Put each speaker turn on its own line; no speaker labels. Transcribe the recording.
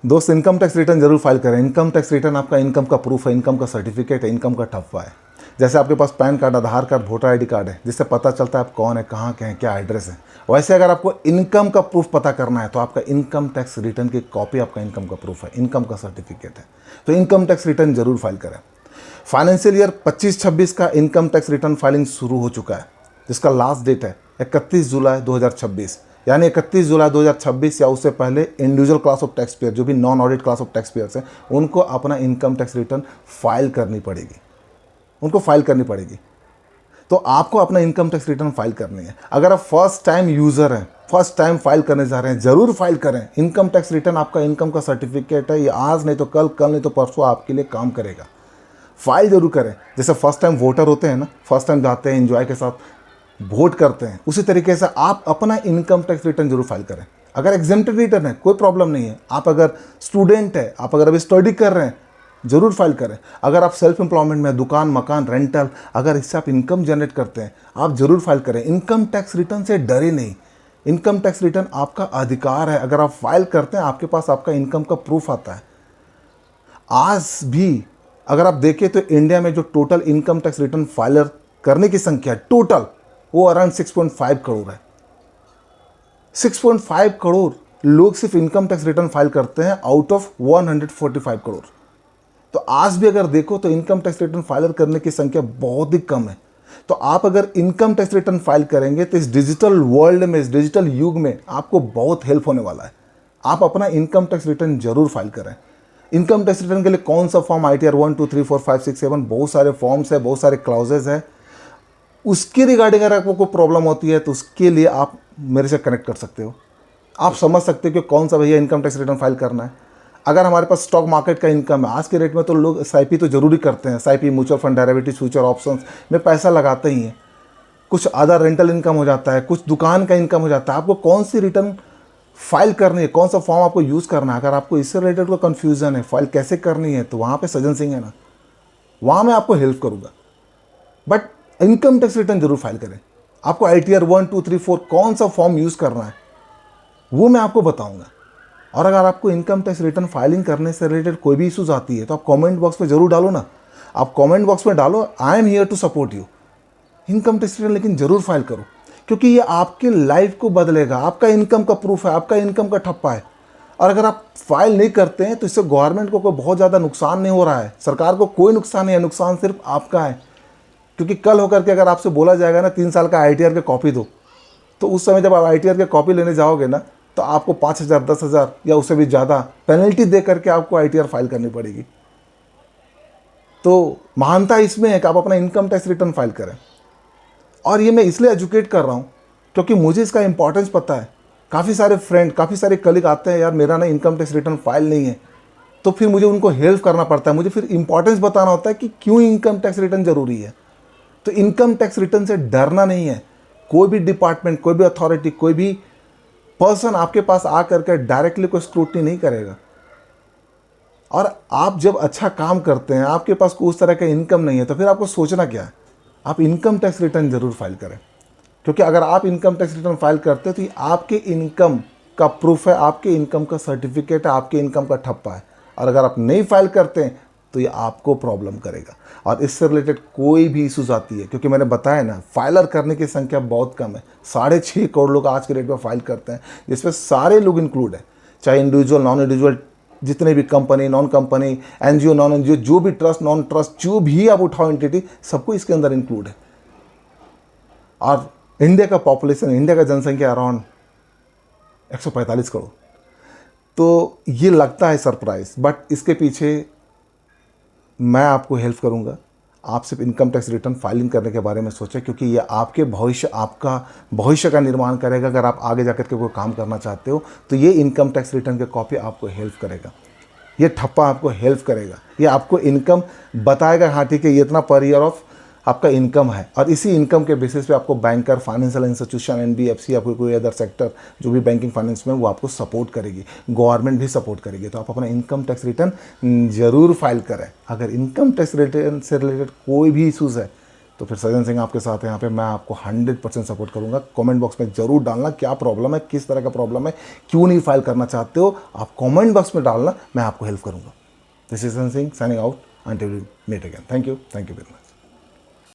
दोस्त, income tax return जरूर file करें। इनकम टैक्स रिटर्न आपका इनकम का प्रूफ है, इनकम का सर्टिफिकेट है, इनकम का ठप्पा है। जैसे आपके पास पैन कार्ड, आधार कार्ड, वोटर आईडी कार्ड है, जिससे पता चलता है आप कौन है, कहाँ के हैं, क्या एड्रेस है, वैसे अगर आपको इनकम का प्रूफ पता करना है तो आपका इनकम टैक्स रिटर्न की कॉपी आपका इनकम का प्रूफ है, इनकम का सर्टिफिकेट है। तो इनकम टैक्स रिटर्न जरूर फाइल करें। फाइनेंशियल ईयर 25-26 का इनकम टैक्स रिटर्न फाइलिंग शुरू हो चुका है, जिसका लास्ट डेट है 31 जुलाई 2026। यानी 31 जुलाई 2026 या उससे पहले individual class of tax payer, जो भी non audit class of tax payers हैं, उनको अपना इनकम टैक्स रिटर्न फाइल करनी पड़ेगी, उनको फाइल करनी पड़ेगी। तो आपको अपना इनकम टैक्स रिटर्न फाइल करनी है। अगर आप फर्स्ट टाइम यूज़र हैं, फर्स्ट टाइम फाइल करने जा रहे हैं, ज़रूर फाइल करें। इनकम टैक्स रिटर्न आपका इनकम का सर्टिफिकेट है, ये आज नहीं तो कल, कल नहीं तो परसों आपके लिए काम करेगा। फाइल जरूर करें। जैसे फर्स्ट टाइम वोटर होते हैं ना, फर्स्ट टाइम जाते हैं, एंजॉय के साथ वोट करते हैं, उसी तरीके से आप अपना इनकम टैक्स रिटर्न जरूर फाइल करें। अगर एग्जेम्प्टेड रिटर्न है कोई प्रॉब्लम नहीं है। आप अगर स्टूडेंट है, आप अगर अभी स्टडी कर रहे हैं, जरूर फाइल करें। अगर आप सेल्फ एम्प्लॉयमेंट में, दुकान, मकान, रेंटल, अगर इससे आप इनकम जनरेट करते हैं, आप जरूर फाइल करें। इनकम टैक्स रिटर्न से डरे नहीं। इनकम टैक्स रिटर्न आपका अधिकार है। अगर आप फाइल करते हैं, आपके पास आपका इनकम का प्रूफ आता है। आज भी अगर आप देखें तो इंडिया में जो total income tax return filer करने की संख्या टोटल, वो अराउंड 6.5 करोड़ है। 6.5 करोड़ लोग सिर्फ इनकम टैक्स रिटर्न फाइल करते हैं आउट ऑफ 145 करोड़। तो आज भी अगर देखो तो इनकम टैक्स रिटर्न फाइलर करने की संख्या बहुत ही कम है। तो आप अगर इनकम टैक्स रिटर्न फाइल करेंगे तो इस डिजिटल वर्ल्ड में, इस डिजिटल युग में आपको बहुत हेल्प होने वाला है। आप अपना इनकम टैक्स रिटर्न जरूर फाइल करें। इनकम टैक्स रिटर्न के लिए कौन सा फॉर्म, ITR 1, 2, 3, 4, 5, 6, 7, बहुत सारे फॉर्म्स है, बहुत सारे क्लाउजेज है। उसके रिगार्डिंग अगर आपको कोई प्रॉब्लम होती है तो उसके लिए आप मेरे से कनेक्ट कर सकते हो। आप समझ सकते हो कि कौन सा भैया इनकम टैक्स रिटर्न फाइल करना है। अगर हमारे पास स्टॉक मार्केट का इनकम है, आज के रेट में तो लोग SIP तो जरूरी करते हैं। SIP, mutual fund, derivative, future options में पैसा लगाते ही हैं। कुछ अदर रेंटल इनकम हो जाता है, कुछ दुकान का इनकम हो जाता है। आपको कौन सी रिटर्न फाइल करनी है, कौन सा फॉर्म आपको यूज़ करना है, अगर आपको इससे रिलेटेड कोई कन्फ्यूज़न है, फाइल कैसे करनी है, तो वहाँ पे सज्जन सिंह है ना, वहाँ मैं आपको हेल्प करूँगा। बट इनकम टैक्स रिटर्न जरूर फाइल करें। आपको ITR 1, 2, 3, 4 कौन सा फॉर्म यूज़ करना है वो मैं आपको बताऊँगा। और अगर आपको इनकम टैक्स रिटर्न फाइलिंग करने से रिलेटेड कोई भी इशूज़ आती है तो आप कमेंट बॉक्स में ज़रूर डालो ना। आप कमेंट बॉक्स में डालो, I am here to support you. Income tax return लेकिन ज़रूर फाइल करो, क्योंकि ये आपके लाइफ को बदलेगा। आपका इनकम का प्रूफ है, आपका इनकम का ठप्पा है। और अगर आप फाइल नहीं करते हैं तो इससे गवर्नमेंट को कोई बहुत ज़्यादा नुकसान नहीं हो रहा है, सरकार को कोई नुकसान नहीं है, नुकसान सिर्फ आपका है। क्योंकि कल होकर के अगर आपसे बोला जाएगा ना 3 साल का ITR की कॉपी दो, तो उस समय जब आप ITR की कॉपी लेने जाओगे ना तो आपको 5,000, 10,000 या उससे भी ज़्यादा पेनल्टी दे करके आपको ITR फाइल करनी पड़ेगी। तो महानता इसमें है कि आप अपना इनकम टैक्स रिटर्न फाइल करें। और ये मैं इसलिए एजुकेट कर रहा हूँ क्योंकि मुझे इसका इंपॉर्टेंस पता है। काफ़ी सारे फ्रेंड, काफ़ी सारे कलीग आते हैं, यार मेरा ना इनकम टैक्स रिटर्न फाइल नहीं है, तो फिर मुझे उनको हेल्प करना पड़ता है। मुझे फिर इंपॉर्टेंस बताना होता है कि क्यों इनकम टैक्स रिटर्न ज़रूरी है। तो इनकम टैक्स रिटर्न से डरना नहीं है। कोई भी डिपार्टमेंट, कोई भी अथॉरिटी, कोई भी पर्सन आपके पास आ करके डायरेक्टली कोई स्क्रूटनी नहीं करेगा। और आप जब अच्छा काम करते हैं, आपके पास कोई उस तरह का इनकम नहीं है, तो फिर आपको सोचना क्या है। आप इनकम टैक्स रिटर्न जरूर फाइल करें, क्योंकि अगर आप इनकम टैक्स रिटर्न फाइल करते हैं तो ये आपके इनकम का प्रूफ है, आपके इनकम का सर्टिफिकेट है, आपके इनकम का ठप्पा है। और अगर आप नहीं फाइल करते हैं तो ये आपको प्रॉब्लम करेगा। और इससे रिलेटेड कोई भी इशूज़ आती है, क्योंकि मैंने बताया ना, फाइलर करने की संख्या बहुत कम है। 6.5 करोड़ लोग आज के डेट में फाइल करते हैं, जिसमें सारे लोग इंक्लूड है, चाहे इंडिविजुअल, नॉन इंडिविजुअल, जितने भी company, non company, NGO, non NGO, जो भी ट्रस्ट, नॉन ट्रस्ट, जो भी आप उठाओ एंटिटी, सबको इसके अंदर इंक्लूड है। और इंडिया का पॉपुलेशन, इंडिया का जनसंख्या अराउंड 145 करोड़। तो ये लगता है सरप्राइज, बट इसके पीछे मैं आपको हेल्प करूंगा। आप सिर्फ इनकम टैक्स रिटर्न फाइलिंग करने के बारे में सोचें, क्योंकि ये आपके भविष्य, आपका भविष्य का निर्माण करेगा। अगर आप आगे जाकर के कोई काम करना चाहते हो तो ये इनकम टैक्स रिटर्न की कॉपी आपको हेल्प करेगा, ये ठप्पा आपको हेल्प करेगा, ये आपको इनकम बताएगा, हाँ ठीक है ये इतना पर ईयर ऑफ आपका इनकम है। और इसी इनकम के बेसिस पे आपको बैंकर, फाइनेंशियल इंस्टीट्यूशन, NBFC या कोई अदर सेक्टर जो भी बैंकिंग फाइनेंस में, वो आपको सपोर्ट करेगी, गवर्नमेंट भी सपोर्ट करेगी। तो आप अपना इनकम टैक्स रिटर्न ज़रूर फाइल करें। अगर इनकम टैक्स रिटर्न से रिलेटेड कोई भी इशूज़ है तो फिर सज्जन सिंह आपके साथ है यहाँ पे, मैं आपको 100% सपोर्ट करूँगा। कमेंट बॉक्स में ज़रूर डालना क्या प्रॉब्लम है, किस तरह का प्रॉब्लम है, क्यों नहीं फाइल करना चाहते हो, आप कमेंट बॉक्स में डालना, मैं आपको हेल्प करूँगा। This is Sajjan Singh signing out, until we meet again. Thank you very much.